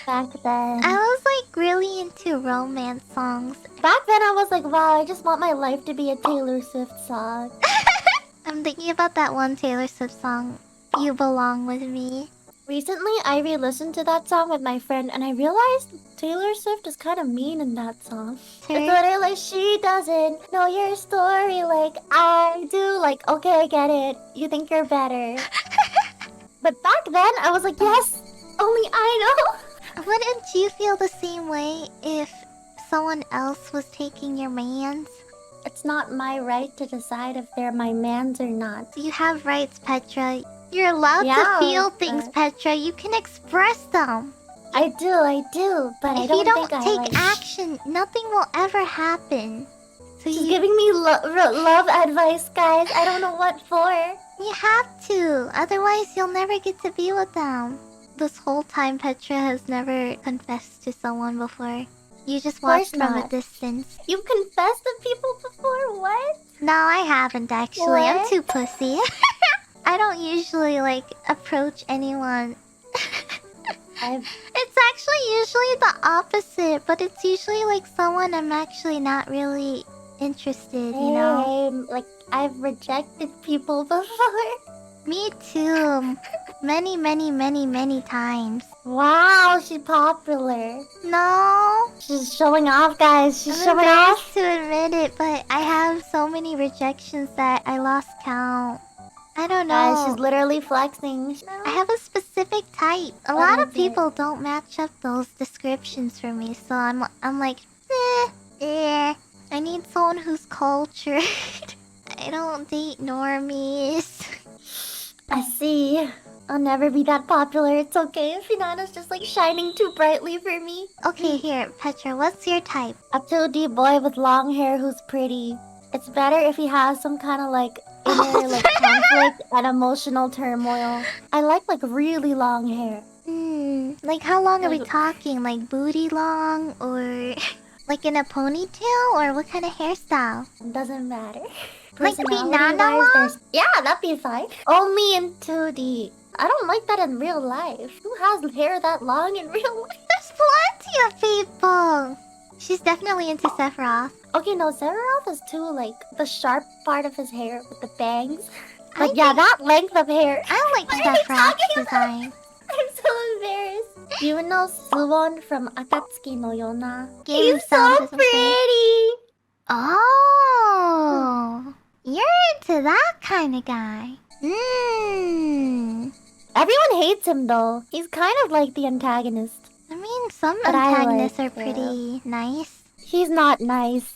back then. I was like really into romance songs. Back then I was like, wow, I just want my life to be a Taylor Swift song. I'm thinking about that one Taylor Swift song, You Belong With Me. Recently, I re-listened to that song with my friend, and I realized Taylor Swift is kind of mean in that song. It's literally like, she doesn't know your story like I do. Like, okay, I get it. You think you're better. But back then, I was like, yes, only I know. Wouldn't you feel the same way if someone else was taking your mans? It's not my right to decide if they're my mans or not. You have rights, Petra. You're allowed to feel things, Petra. You can express them. I do, but if you don't take action, nothing will ever happen. So she's giving me love advice, guys. I don't know what for. You have to, otherwise you'll never get to be with them. This whole time, Petra has never confessed to someone before. You just watched from a distance. You've confessed to people before? What? No, I haven't actually. What? I'm too pussy. I don't usually like approach anyone. It's actually usually the opposite, but it's usually like someone I'm actually not really interested, you know? Like, I've rejected people before. Me too. Many times. Wow, she's popular. No. She's showing off, guys. She's showing off. To admit it, but I have so many rejections that I lost count. I don't know. Guys, she's literally flexing. I have a specific type. A lot of people don't match up those descriptions for me, so I'm like, I need someone who's cultured. I don't date normies. I see. I'll never be that popular. It's okay. Finana's just like shining too brightly for me. Okay, here, Petra, what's your type? A 2D boy with long hair who's pretty. It's better if he has some kind of like inner like conflict and emotional turmoil. I like really long hair. Like how long are we talking? Like booty long or like in a ponytail or what kind of hairstyle? Doesn't matter. Like Finana long? Yeah, that'd be fine. Only in 2D. I don't like that in real life. Who has hair that long in real life? There's plenty of people. She's definitely into Sephiroth. Okay, no, Sephiroth is too like the sharp part of his hair with the bangs. But yeah, that length of hair. I like Sephiroth's design. I'm so embarrassed. Do you know Suwon from Akatsuki no Yona? He's so pretty. Oh, you're into that kind of guy. Everyone hates him though. He's kind of like the antagonist. I mean, some antagonists are pretty nice. He's not nice.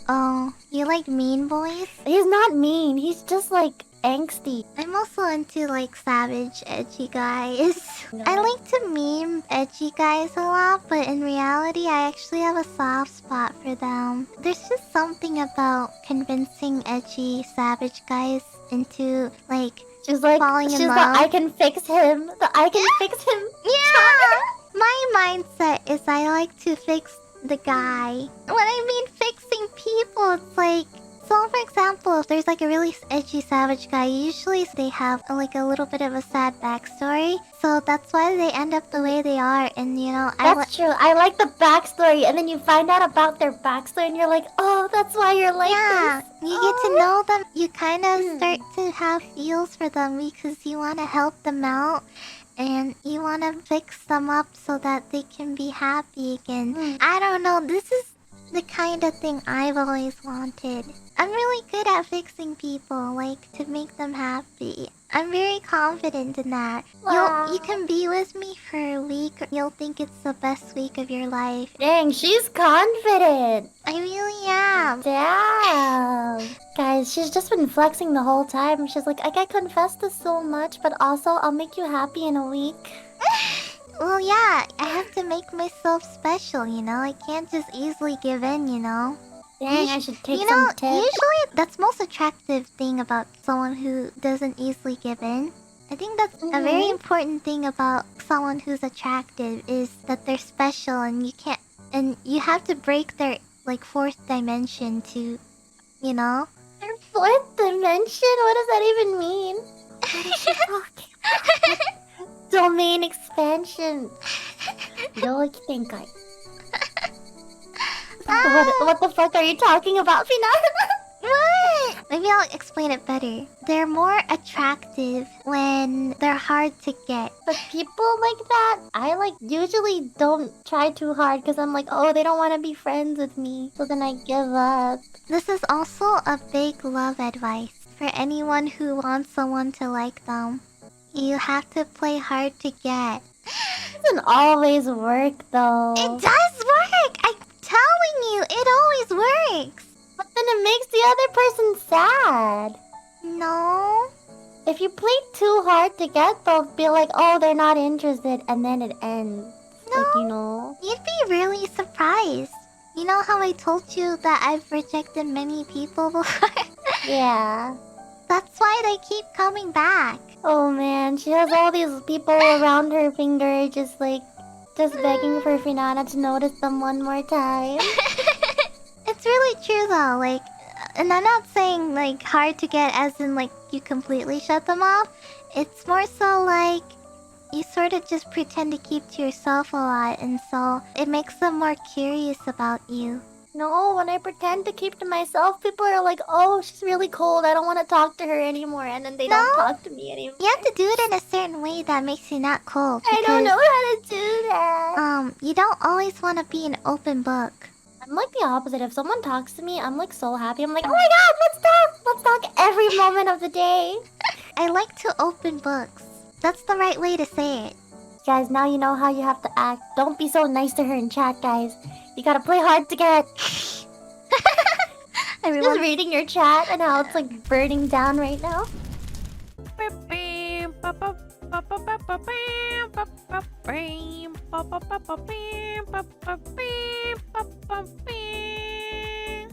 Oh, you like mean boys? He's not mean. He's just like angsty. I'm also into like savage, edgy guys. I like to meme edgy guys a lot, but in reality, I actually have a soft spot for them. There's just something about convincing edgy, savage guys into like falling in love. The I can fix him. The I can fix him. Yeah. My mindset is I like to fix the guy. When I mean fixing people, it's like, so for example, if there's like a really edgy savage guy, usually they have like a little bit of a sad backstory. So that's why they end up the way they are. And you know, that's true. I like the backstory, and then you find out about their backstory, and you're like, oh, that's why you're like this. You get to know them. You kind of start to have feels for them because you want to help them out. And you want to fix them up so that they can be happy again. I don't know, this is the kind of thing I've always wanted. I'm really good at fixing people, like, to make them happy. I'm very confident in that. Wow. You can be with me for a week, you'll think it's the best week of your life. Dang, she's confident. I really am. Damn. Guys, she's just been flexing the whole time. She's like, I can confess this so much, but also I'll make you happy in a week. Well, yeah, I have to make myself special, you know? I can't just easily give in, you know? Dang, I should take some tips. Usually that's most attractive thing about someone who doesn't easily give in. I think that's a very important thing about someone who's attractive is that they're special and you have to break their like fourth dimension to, you know? Their fourth dimension? What does that even mean? What is she talking about? Domain expansion. Yoikitenkai. What the fuck are you talking about, Finana? What? Maybe I'll explain it better. They're more attractive when they're hard to get. But people like that, I like usually don't try too hard because I'm like, oh, they don't want to be friends with me. So then I give up. This is also a big love advice for anyone who wants someone to like them. You have to play hard to get. It doesn't always work though. It does work! I'm telling you, it always works! But then it makes the other person sad. No. If you play too hard to get, they'll be like, oh, they're not interested, and then it ends. No. Like, you know? You'd be really surprised. You know how I told you that I've rejected many people before? Yeah. That's why they keep coming back. Oh man, she has all these people around her finger just begging for Finana to notice them one more time. It's really true though, like, and I'm not saying like hard to get as in like you completely shut them off. It's more so like you sort of just pretend to keep to yourself a lot, and so it makes them more curious about you. No, when I pretend to keep to myself, people are like, oh, she's really cold, I don't want to talk to her anymore, and then they don't talk to me anymore. You have to do it in a certain way that makes you not cold. I don't know how to do that. You don't always want to be an open book. I'm like the opposite. If someone talks to me, I'm like so happy. I'm like, oh my god, let's talk! Let's talk every moment of the day. I like to open books. That's the right way to say it. Guys, now you know how you have to act. Don't be so nice to her in chat, guys. You gotta play hard to get. Everyone... Just reading your chat and how it's like burning down right now.